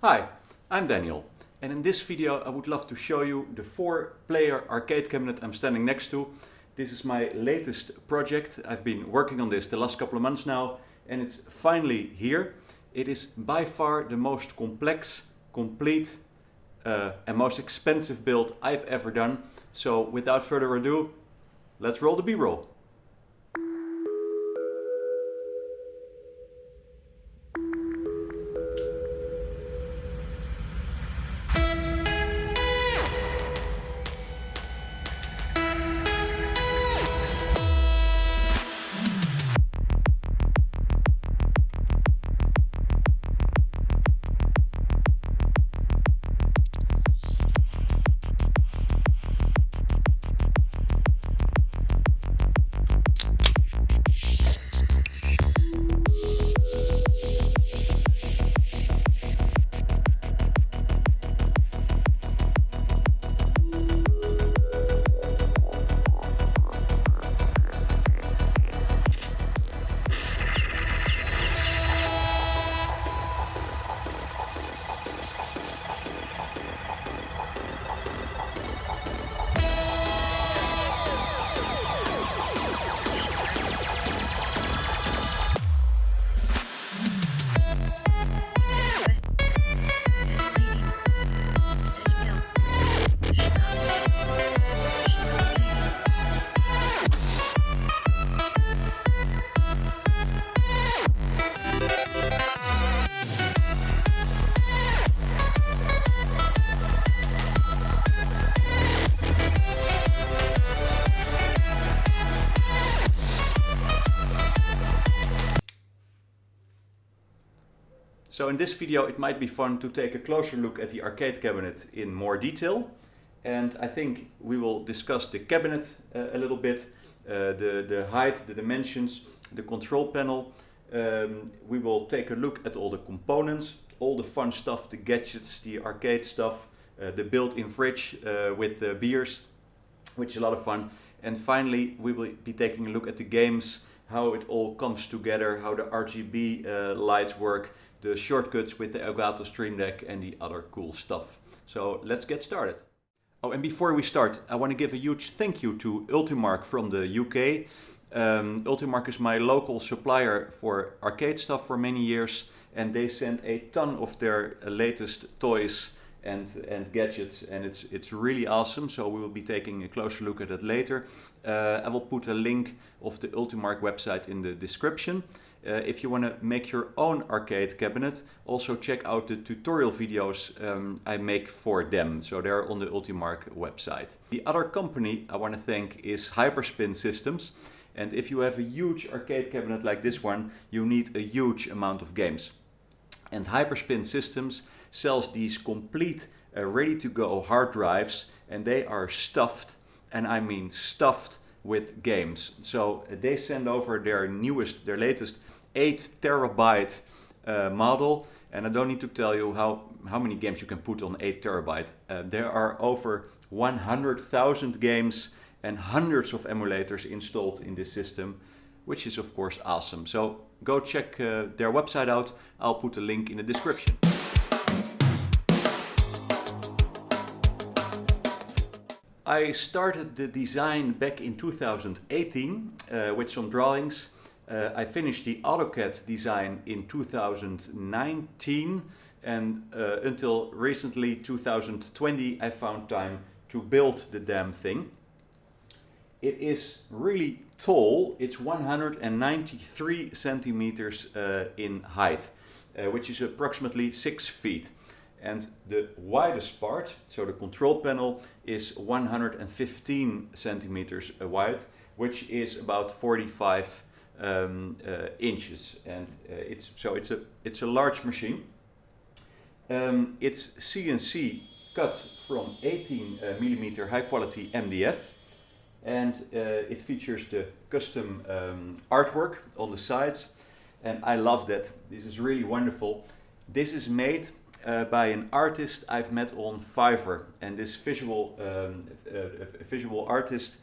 Hi, I'm Daniel, and in this video I would love to show you the 4-player arcade cabinet I'm standing next to. This is my latest project. I've been working on this the last couple of months now, and it's finally here. It is by far the most complex, complete and most expensive build I've ever done. So without further ado, let's roll the B-roll. So in this video it might be fun to take a closer look at the arcade cabinet in more detail, and I think we will discuss the cabinet a little bit, the height, the dimensions, the control panel. We will take a look at all the components, all the fun stuff, the gadgets, the arcade stuff, the built-in fridge with the beers, which is a lot of fun. And finally we will be taking a look at the games, how it all comes together, how the RGB lights work, the shortcuts with the Elgato Stream Deck and the other cool stuff. So let's get started. Oh, and before we start, I want to give a huge thank you to Ultimark from the UK. Ultimark is my local supplier for arcade stuff for many years, and they sent a ton of their latest toys and gadgets, and it's really awesome. So we will be taking a closer look at it later. I will put a link of the Ultimark website in the description. If you want to make your own arcade cabinet, also check out the tutorial videos I make for them. So they're on the Ultimark website. The other company I want to thank is Hyperspin Systems. And if you have a huge arcade cabinet like this one, you need a huge amount of games. And Hyperspin Systems sells these complete ready-to-go hard drives, and they are stuffed, and I mean stuffed, with games. So they send over their latest 8 terabyte model, and I don't need to tell you how many games you can put on 8 terabyte. There are over 100,000 games and hundreds of emulators installed in this system, which is of course awesome. So go check their website out. I'll put a link in the description. I started the design back in 2018 with some drawings. I finished the AutoCAD design in 2019, and until recently, 2020, I found time to build the damn thing. It is really tall. It's 193 centimeters in height, which is approximately 6 feet. And the widest part, so the control panel, is 115 centimeters wide, which is about 45 inches. And it's a large machine. It's CNC cut from 18 millimeter high quality MDF, and it features the custom artwork on the sides, and I love that. This is really wonderful. This is made by an artist I've met on Fiverr, and this visual artist,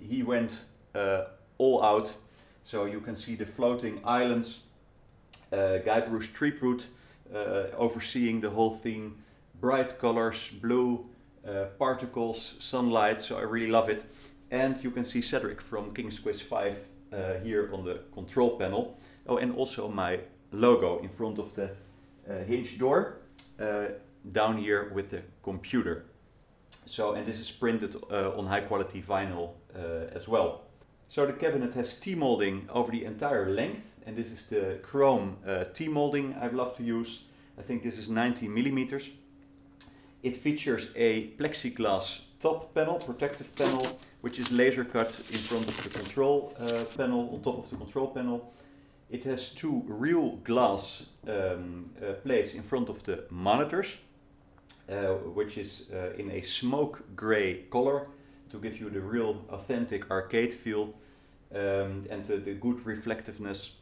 he went all out. So you can see the floating islands. Guy Bruce Threepwood overseeing the whole theme. Bright colors, blue, particles, sunlight, so I really love it. And you can see Cedric from King's Quest V here on the control panel. Oh, and also my logo in front of the hinge door, down here with the computer. So, and this is printed on high quality vinyl as well. So the cabinet has T-molding over the entire length, and this is the chrome T-molding I love to use. I think this is 90 millimeters. It features a plexiglass top panel, protective panel, which is laser cut in front of the control panel, on top of the control panel. It has two real glass plates in front of the monitors, which is in a smoke gray color to give you the real authentic arcade feel and the good reflectiveness.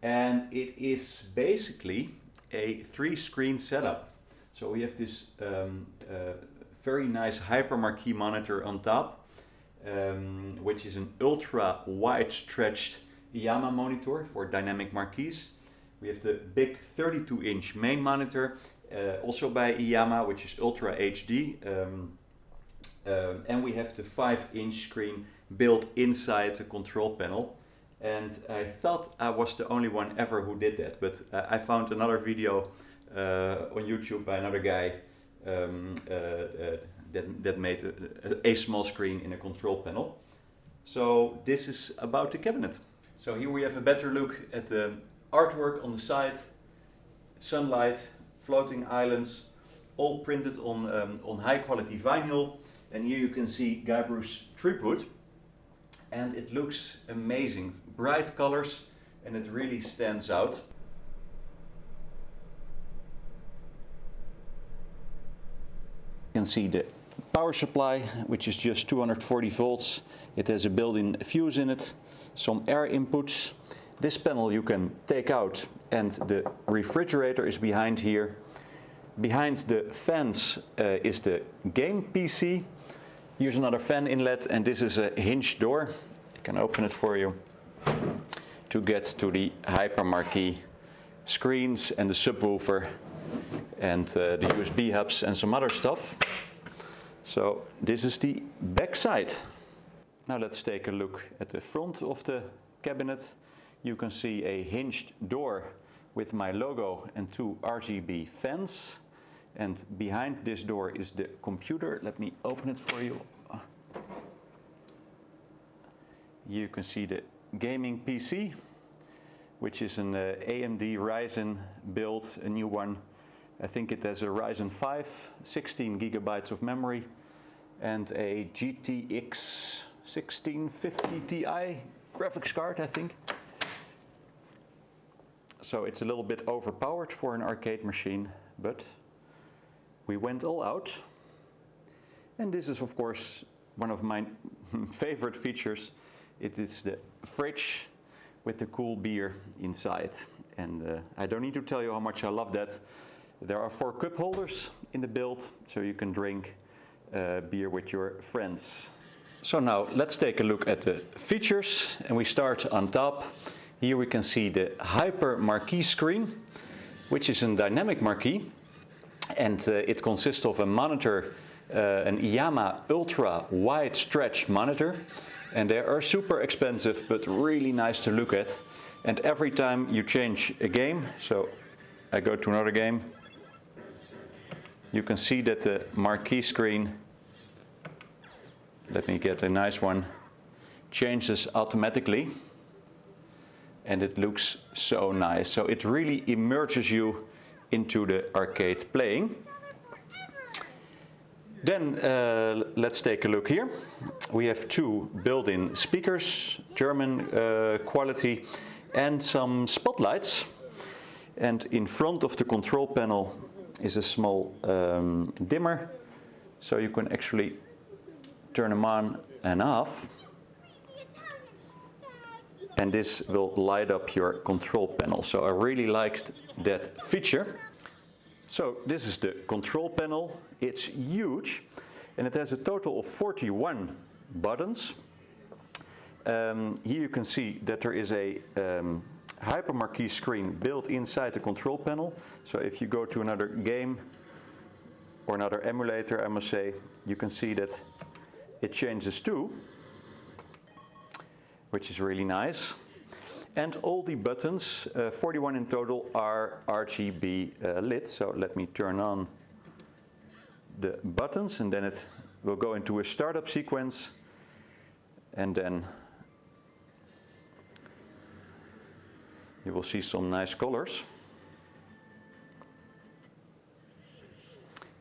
And it is basically a 3-screen setup. So we have this very nice HyperMarquee monitor on top, which is an ultra wide stretched IYAMA monitor for dynamic marquees. We have the big 32-inch main monitor, also by IYAMA, which is Ultra HD. And we have the 5-inch screen built inside the control panel. And I thought I was the only one ever who did that, but I found another video on YouTube by another guy that made a small screen in a control panel. So this is about the cabinet. So here we have a better look at the artwork on the side, sunlight, floating islands, all printed on high quality vinyl. And here you can see Guybrush Threepwood, and it looks amazing, bright colors, and it really stands out. You can see the power supply, which is just 240 volts. It has a built-in fuse in it, some air inputs. This panel you can take out, and the refrigerator is behind here. Behind the fans is the game PC. Here's another fan inlet, and this is a hinge door. I can open it for you to get to the HyperMarquee screens and the subwoofer and the USB hubs and some other stuff. So this is the back side. Now let's take a look at the front of the cabinet. You can see a hinged door with my logo and 2 RGB fans. And behind this door is the computer. Let me open it for you. You can see the gaming PC, which is an AMD Ryzen build, a new one. I think it has a Ryzen 5, 16 gigabytes of memory, and a GTX 1650 Ti graphics card, I think. So it's a little bit overpowered for an arcade machine, but we went all out. And this is, of course, one of my favorite features. It is the fridge with the cool beer inside. And I don't need to tell you how much I love that. There are 4 cup holders in the build, so you can drink beer with your friends. So now let's take a look at the features, and we start on top. Here we can see the HyperMarquee screen, which is a dynamic marquee, and it consists of a monitor, an IYAMA ultra wide stretch monitor, and they are super expensive but really nice to look at. And every time you change a game, so I go to another game, you can see that the marquee screen, let me get a nice one, changes automatically, and it looks so nice. So it really immerses you into the arcade playing. Then let's take a look here. We have 2 built-in speakers, German quality, and some spotlights. And in front of the control panel is a small dimmer, so you can actually turn them on and off. And this will light up your control panel. So I really liked that feature. So this is the control panel. It's huge, and it has a total of 41 buttons. Here you can see that there is a hypermarquee screen built inside the control panel. So if you go to another game or another emulator, I must say, you can see that it changes too, which is really nice. And all the buttons, 41 in total, are RGB lit. So let me turn on the buttons and then it will go into a startup sequence, and then you will see some nice colors.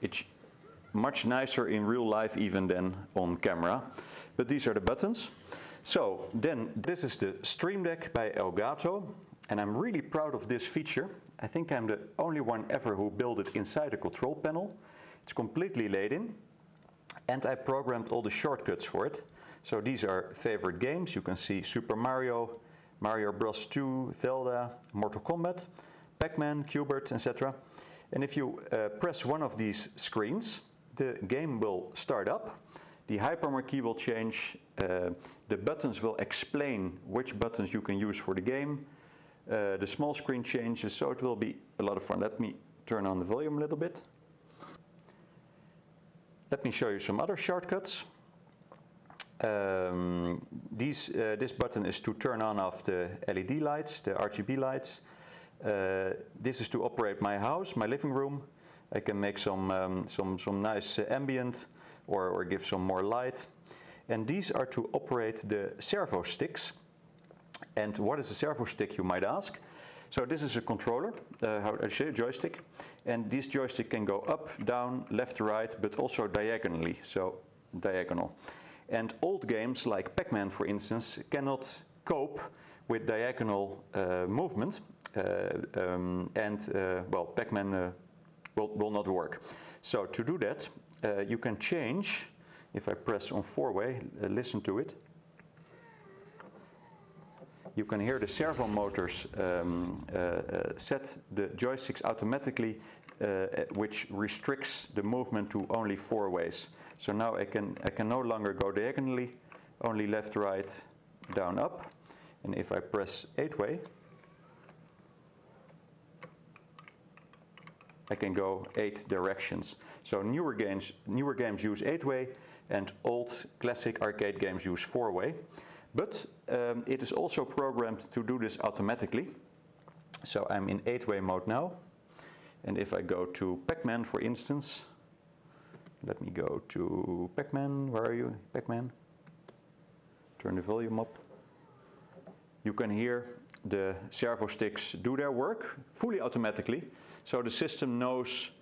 It's much nicer in real life even than on camera. But these are the buttons. So then this is the Stream Deck by Elgato. And I'm really proud of this feature. I think I'm the only one ever who built it inside the control panel. It's completely laid in. And I programmed all the shortcuts for it. So these are favorite games. You can see Super Mario, Mario Bros. 2, Zelda, Mortal Kombat, Pac-Man, Q*bert, etc. And if you press one of these screens, the game will start up. The hypermarquee will change. The buttons will explain which buttons you can use for the game. The small screen changes, so it will be a lot of fun. Let me turn on the volume a little bit. Let me show you some other shortcuts. This button is to turn on off the LED lights, the RGB lights. This is to operate my house, my living room. I can make some nice ambient or give some more light. And these are to operate the servo sticks. And what is a servo stick, you might ask? So this is a controller, how I say, a joystick. And this joystick can go up, down, left, right, but also diagonally, so diagonal. And old games like Pac-Man, for instance, cannot cope with diagonal movement. Well, Pac-Man will not work. So to do that, you can change, if I press on 4-way, listen to it. You can hear the servo motors set the joysticks automatically, which restricts the movement to only 4 ways. So now I can no longer go diagonally, only left, right, down, up. And if I press 8-way, I can go 8 directions. So newer games use 8-way, and old classic arcade games use 4-way. But it is also programmed to do this automatically. So I'm in 8-way mode now. And if I go to Pac-Man, for instance, let me go to Pac-Man. Where are you, Pac-Man? Turn the volume up. You can hear the servo sticks do their work fully automatically. So the system knows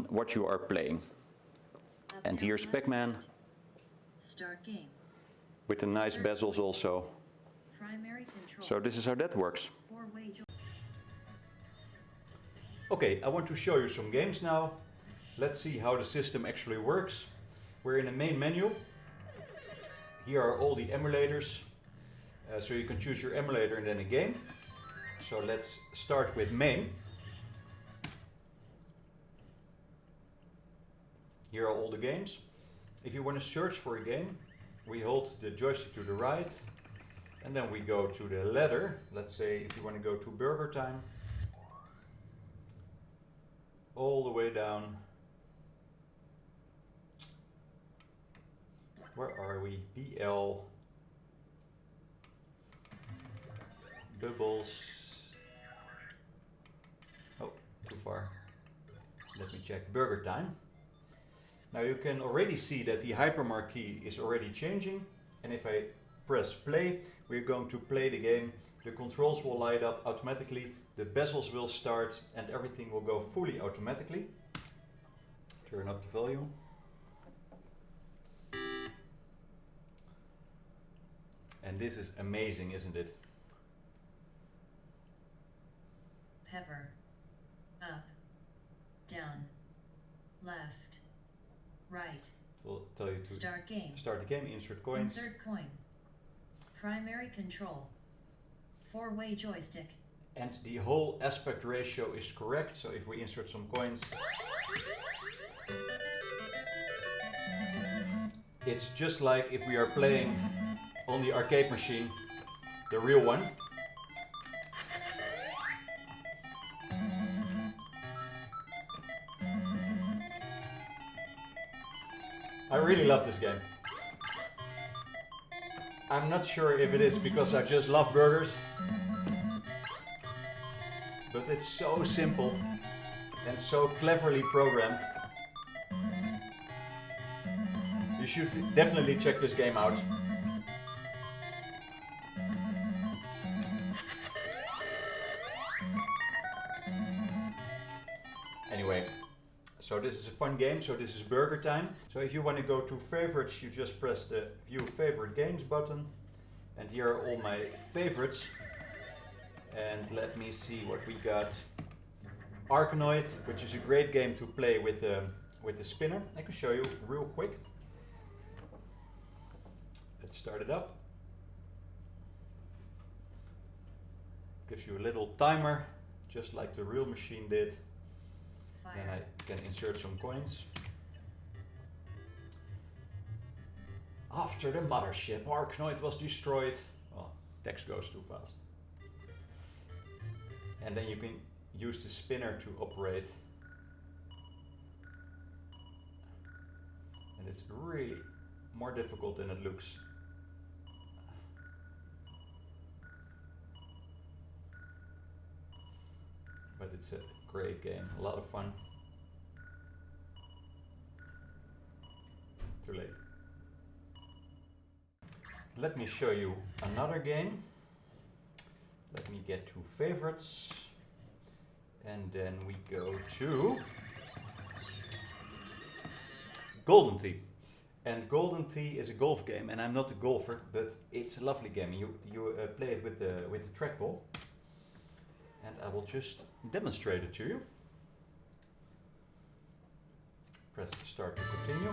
what you are playing. And here's Pac-Man. Start game. With the nice bezels also. Primary control. So this is how that works. 4-way. Okay, I want to show you some games now. Let's see how the system actually works. We're in the main menu. Here are all the emulators. So you can choose your emulator and then a game. So let's start with main. Here are all the games. If you want to search for a game, we hold the joystick to the right and then we go to the ladder. Let's say if you want to go to Burger Time, all the way down. Where are we? BL doubles. Oh, too far. Let me check Burger Time. Now you can already see that the hypermarquee is already changing, and if I press play, we're going to play the game. The controls will light up automatically, the bezels will start, and everything will go fully automatically. Turn up the volume. And this is amazing, isn't it? Pepper. Up. Down. Left. Right. It will tell you to start game. Start the game, insert coins. Insert coin. Primary control. 4-way joystick. And the whole aspect ratio is correct, so if we insert some coins, it's just like if we are playing on the arcade machine, the real one. I really love this game. I'm not sure if it is because I just love burgers, but it's so simple and so cleverly programmed. You should definitely check this game out. Anyway, so this is a fun game, so this is burger time. So if you want to go to favorites, you just press the view favorite games button. And here are all my favorites. And let me see what we got. Arkanoid, which is a great game to play with the spinner. I can show you real quick. Let's start it up. Gives you a little timer, just like the real machine did. Then I can insert some coins. After the mothership, Arkanoid was destroyed. Well, text goes too fast. And then you can use the spinner to operate. And it's really more difficult than it looks. But it's a great game, a lot of fun. Too late. Let me show you another game. Let me get to favorites. And then we go to Golden Tee. And Golden Tee is a golf game, and I'm not a golfer, but it's a lovely game. You play it with the trackball. And I will just demonstrate it to you. Press start to continue.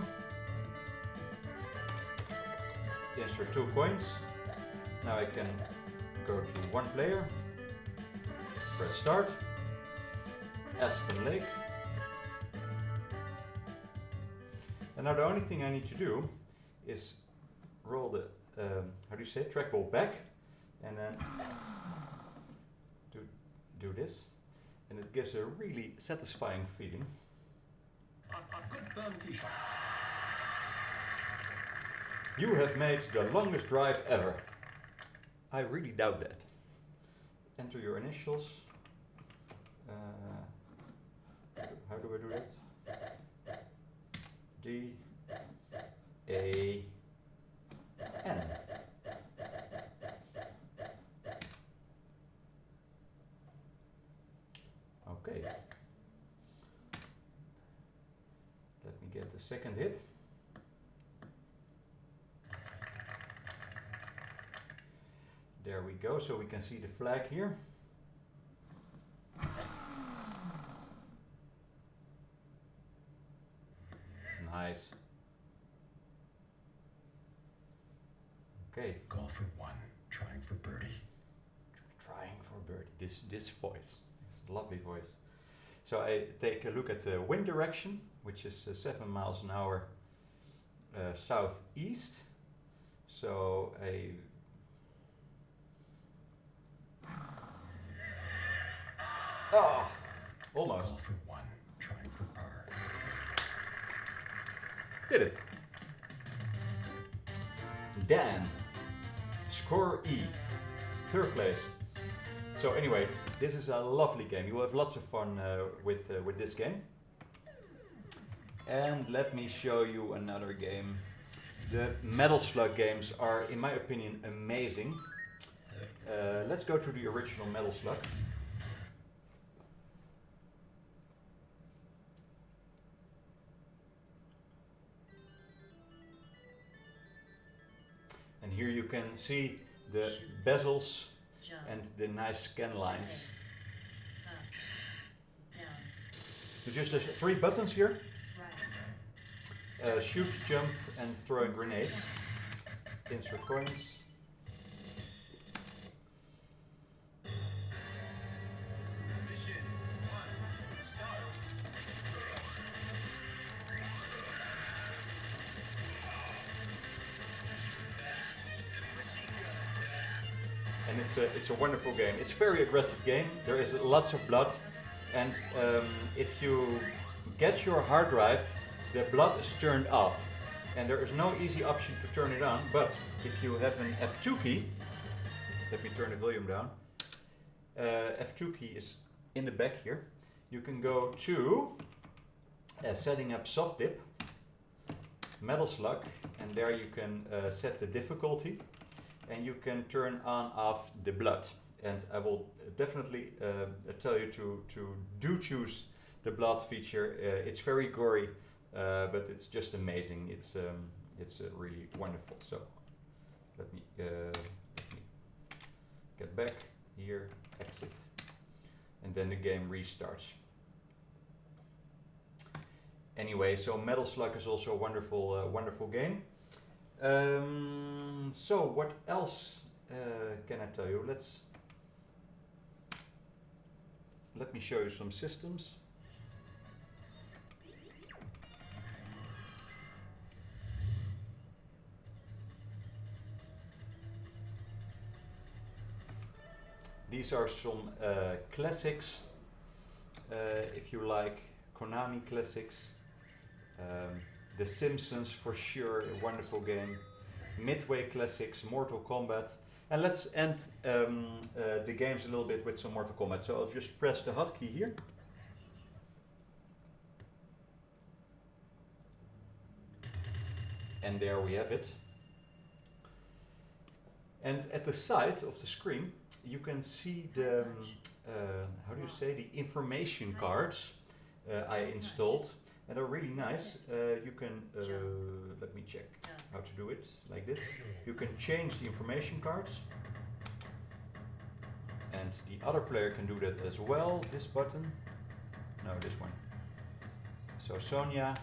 Insert 2 coins. Now I can go to 1 player. Press start. Aspen Lake. And now the only thing I need to do is roll the, how do you say it, trackball back, and then do this, and it gives a really satisfying feeling. A good firm tee shot. You have made the longest drive ever. I really doubt that. Enter your initials. How do I do that? D A N. Okay. Let me get the second hit. There we go, so we can see the flag here. Nice. Okay. Golfer 1, trying for birdie. Trying for birdie. This voice. It's a lovely voice. So I take a look at the wind direction, which is 7 miles an hour southeast. So I almost. Golfer 1, trying for par. Did it. Dan. Score E. 3rd place. So anyway, this is a lovely game. You will have lots of fun with this game. And let me show you another game. The Metal Slug games are, in my opinion, amazing. Let's go to the original Metal Slug. And here you can see the bezels Jump. and the nice scan lines. Up. Down. There's just 3 buttons here. Right. Shoot, jump, and throwing grenades. Insert coins. And it's a wonderful game. It's a very aggressive game. There is lots of blood, and if you get your hard drive, the blood is turned off. And there is no easy option to turn it on, but if you have an F2 key, let me turn the volume down. F2 key is in the back here. You can go to setting up soft dip, Metal Slug, and there you can set the difficulty, and you can turn on off the blood. And I will definitely tell you to choose the blood feature. It's very gory, but it's just amazing. It's really wonderful. So let me get back here, exit, and then the game restarts. Anyway, so Metal Slug is also a wonderful, wonderful game. So what else can I tell you? Let me show you some systems. These are some classics, if you like, Konami classics. The Simpsons for sure, a wonderful game. Midway classics, Mortal Kombat. And let's end the games a little bit with some Mortal Kombat. So I'll just press the hotkey here. And there we have it. And at the side of the screen, you can see the, how do you say, the information cards I installed. And they're really nice. You can, let me check how to do it, like this. You can change the information cards. And the other player can do that as well. This button. No, this one. So Sonya,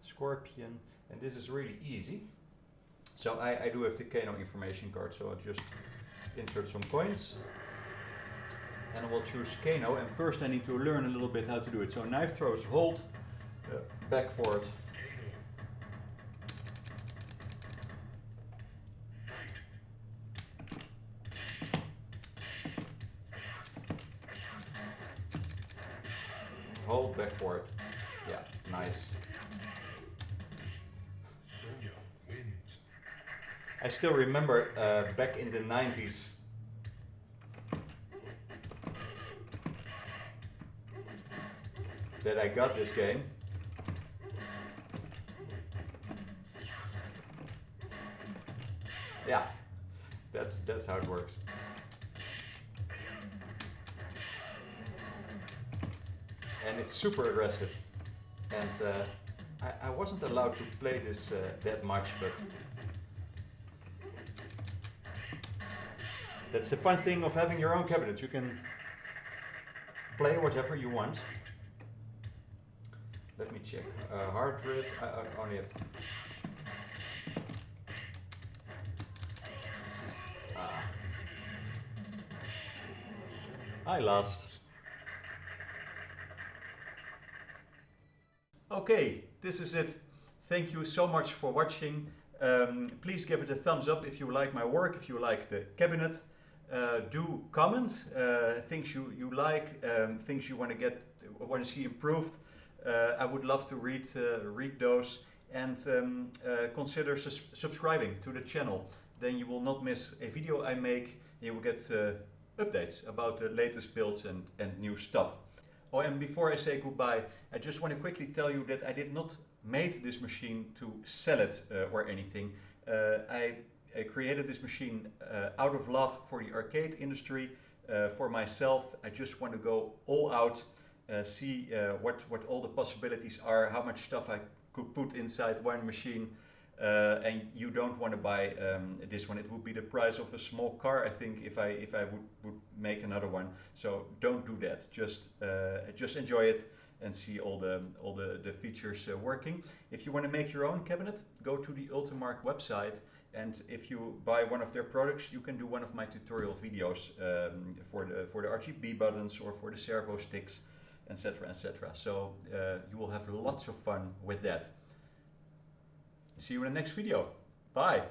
Scorpion, and this is really easy. So I do have the Kano information card, so I'll just insert some coins. And I will choose Kano, and first I need to learn a little bit how to do it. So knife throws, hold, back forward. Hold, back forward. Yeah, nice. I still remember back in the 90s, that I got this game. Yeah, that's how it works. And it's super aggressive. And I wasn't allowed to play this that much, but that's the fun thing of having your own cabinet. You can play whatever you want. Let me check. Heart rate, I only have. This is, I lost. Okay, this is it. Thank you so much for watching. Please give it a thumbs up if you like my work, if you like the cabinet. Do comment things you like, things you want to see improved. I would love to read those, and consider subscribing to the channel. Then you will not miss a video I make. You will get updates about the latest builds and new stuff. Oh, and before I say goodbye, I just want to quickly tell you that I did not make this machine to sell it or anything. I created this machine out of love for the arcade industry, for myself. I just want to go all out. See what all the possibilities are, how much stuff I could put inside one machine, and you don't want to buy this one. It would be the price of a small car, I think, if I would make another one. So don't do that. Just enjoy it and see all the features working. If you want to make your own cabinet, go to the Ultimark website, and if you buy one of their products, you can do one of my tutorial videos for the RGB buttons or for the servo sticks, etc., etc. So you will have lots of fun with that. See you in the next video. Bye.